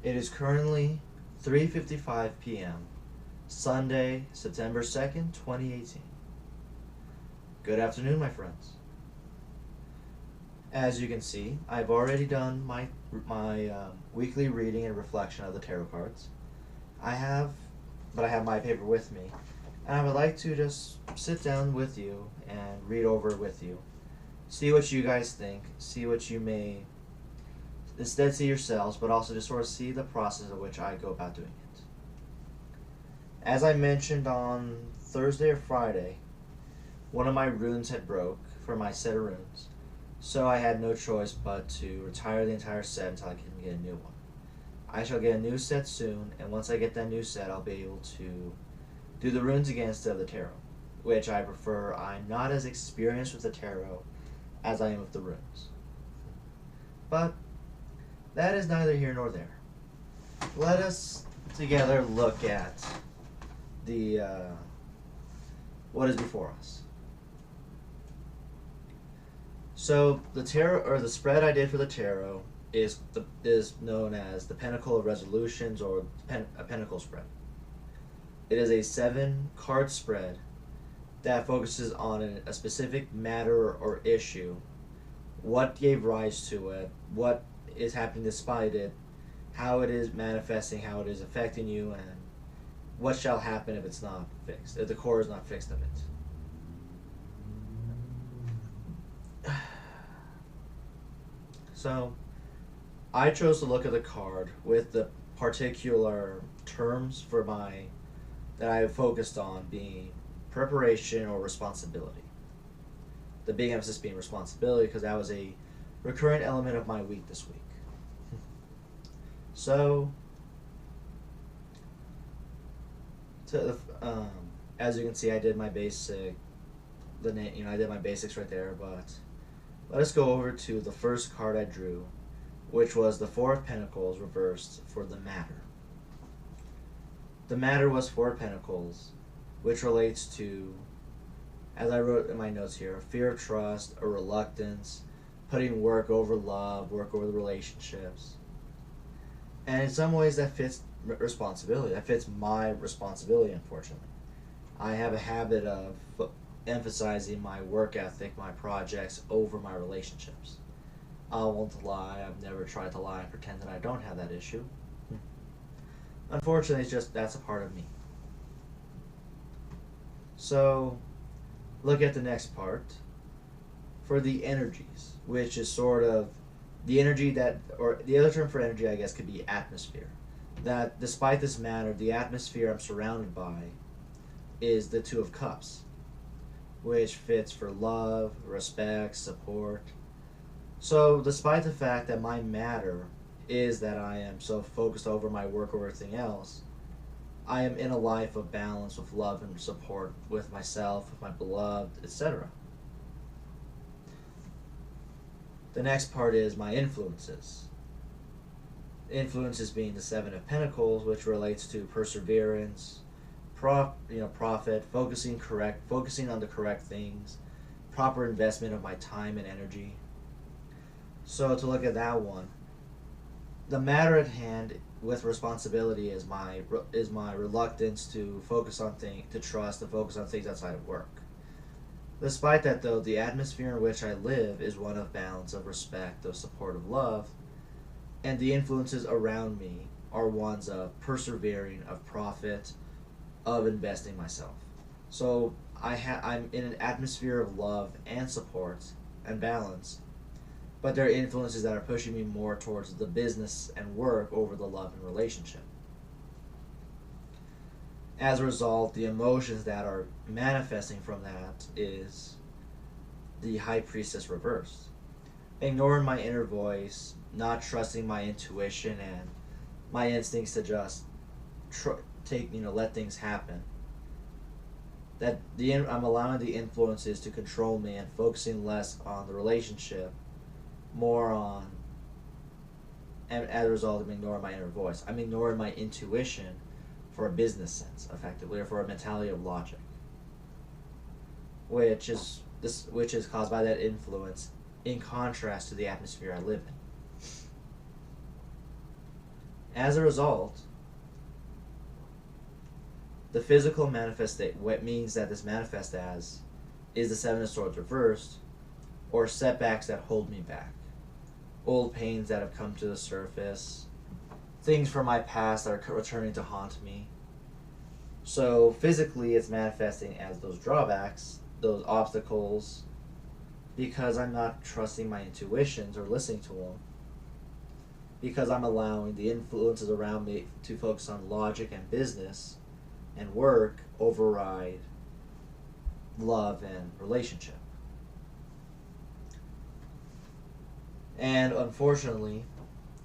It is currently 3:55 p.m. Sunday, September 2nd, 2018. Good afternoon, my friends. As you can see, I've already done my weekly reading and reflection of the tarot cards. I have, but I have my paper with me, and I would like to just sit down with you and read over it with you. See what you guys think. See what you may instead see yourselves, but also just sort of see the process of which I go about doing it. As I mentioned on Thursday or Friday, one of my runes had broke for my set of runes, so I had no choice but to retire the entire set until I can get a new one. I shall get a new set soon, and once I get that new set, I'll be able to do the runes again instead of the tarot, which I prefer. I'm not as experienced with the tarot as I am with the runes. But that is neither here nor there. Let us together look at the what is before us. So the tarot, or the spread I did for the tarot, is known as the Pentacle of Resolutions, or a Pentacle spread. It is a 7-card spread that focuses on a specific matter or issue, what gave rise to it, what is happening despite it, how it is manifesting, how it is affecting you, and what shall happen if it's not fixed, if the core is not fixed of it. So, I chose to look at the card with the particular terms that I focused on being preparation or responsibility. The big emphasis being responsibility, because that was a recurrent element of my week this week. So, as you can see, I did my basic, I did my basics right there. But let us go over to the first card I drew, which was the Four of Pentacles reversed for the matter. The matter was Four of Pentacles, which relates to, as I wrote in my notes here, a fear of trust, a reluctance, putting work over love, work over the relationships. And in some ways that fits responsibility. That fits my responsibility, unfortunately. I have a habit of emphasizing my work ethic, my projects, over my relationships. I won't lie. I've never tried to lie and pretend that I don't have that issue. Unfortunately, that's a part of me. So, look at the next part. For the energies, which is sort of the energy that, or the other term for energy, I guess, could be atmosphere. That despite this matter, the atmosphere I'm surrounded by is the Two of Cups, which fits for love, respect, support. So, despite the fact that my matter is that I am so focused over my work or everything else, I am in a life of balance with love and support with myself, with my beloved, etc. The next part is my influences. Influences being the Seven of Pentacles, which relates to perseverance, profit, focusing on the correct things, proper investment of my time and energy. So to look at that one, the matter at hand with responsibility is my reluctance to trust and focus on things outside of work. Despite that, though, the atmosphere in which I live is one of balance, of respect, of support, of love, and the influences around me are ones of persevering, of profit, of investing myself. So I'm in an atmosphere of love and support and balance, but there are influences that are pushing me more towards the business and work over the love and relationship. As a result, the emotions that are manifesting from that is the High Priestess reversed. Ignoring my inner voice, not trusting my intuition and my instincts to just let things happen. I'm allowing the influences to control me and focusing less on the relationship, more on, and as a result, I'm ignoring my inner voice. I'm ignoring my intuition for a business sense, effectively, or for a mentality of logic, which is caused by that influence, in contrast to the atmosphere I live As a result, the physical manifestation, what means that this manifests as, is the Seven of Swords reversed, or setbacks that hold me back. Old pains that have come to the surface, things from my past that are returning to haunt me. So physically it's manifesting as those drawbacks, those obstacles, because I'm not trusting my intuitions or listening to them, because I'm allowing the influences around me to focus on logic and business and work override love and relationship. And unfortunately,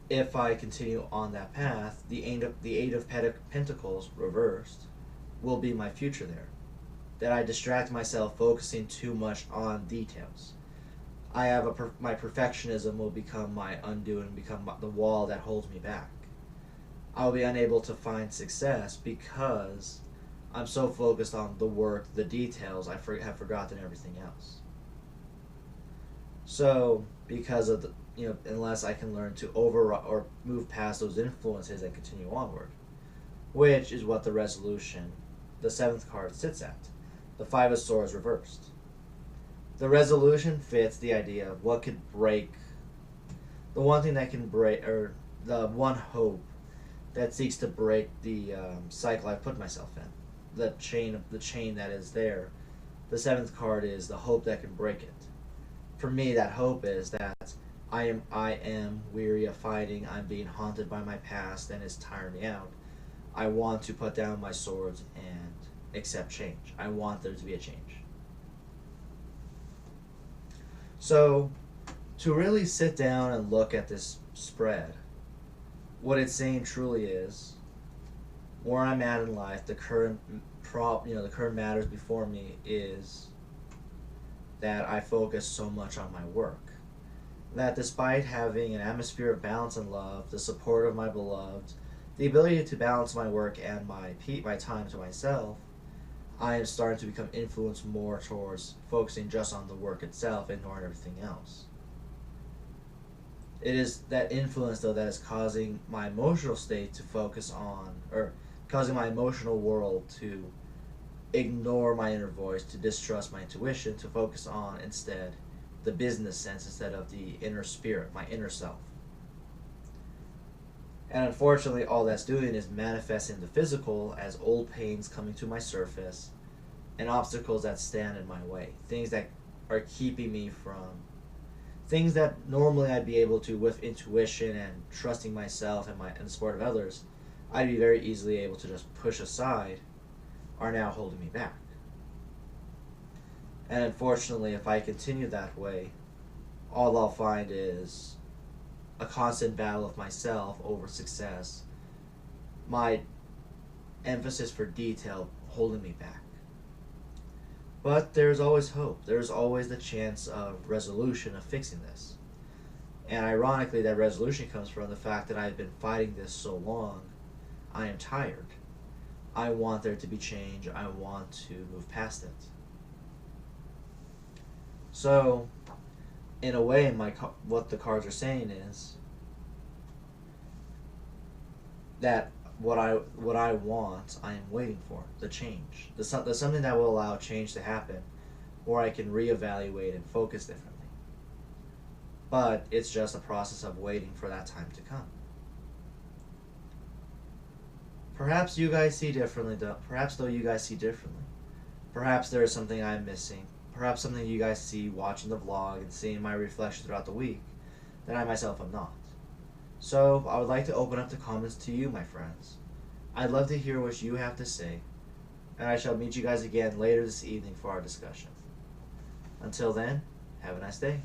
if I continue on that path, the Eight of Pentacles reversed will be my future there. That I distract myself focusing too much on details. I have my perfectionism will become my undoing, become the wall that holds me back. I'll be unable to find success because I'm so focused on the work, the details, I have forgotten everything else. So, because of unless I can learn to override or move past those influences and continue onward, which is what the resolution, the seventh card, sits at. The Five of Swords reversed. The resolution fits the idea of what could break, the one thing that can break, or the one hope that seeks to break the cycle I've put myself in. The chain that is there. The seventh card is the hope that can break it. For me, that hope is that I am weary of fighting. I'm being haunted by my past, and it's tiring me out. I want to put down my swords and accept change. I want there to be a change. So, to really sit down and look at this spread, what it's saying truly is, where I'm at in life, the current the current matters before me is that I focus so much on my work. That despite having an atmosphere of balance and love, the support of my beloved, the ability to balance my work and my time to myself, I am starting to become influenced more towards focusing just on the work itself, ignoring everything else. It is that influence, though, that is causing my emotional state to focus on, or causing my emotional world to ignore my inner voice, to distrust my intuition, to focus on instead the business sense instead of the inner spirit, my inner self. And unfortunately, all that's doing is manifesting the physical as old pains coming to my surface and obstacles that stand in my way. Things that are keeping me from things that normally I'd be able to, with intuition and trusting myself and the support of others, I'd be very easily able to just push aside, are now holding me back. And unfortunately, if I continue that way, all I'll find is a constant battle of myself over success, my emphasis for detail holding me back. But there's always hope. There's always the chance of resolution, of fixing this. And ironically, that resolution comes from the fact that I've been fighting this so long. I am tired. I want there to be change. I want to move past it. So, in a way, what the cards are saying is that what I want, I am waiting for, the change. There's something that will allow change to happen, where I can reevaluate and focus differently. But it's just a process of waiting for that time to come. Perhaps you guys see differently, perhaps you guys see differently. Perhaps there is something I'm missing. Perhaps something you guys see watching the vlog and seeing my reflection throughout the week that I myself am not. So, I would like to open up the comments to you, my friends. I'd love to hear what you have to say, and I shall meet you guys again later this evening for our discussion. Until then, have a nice day.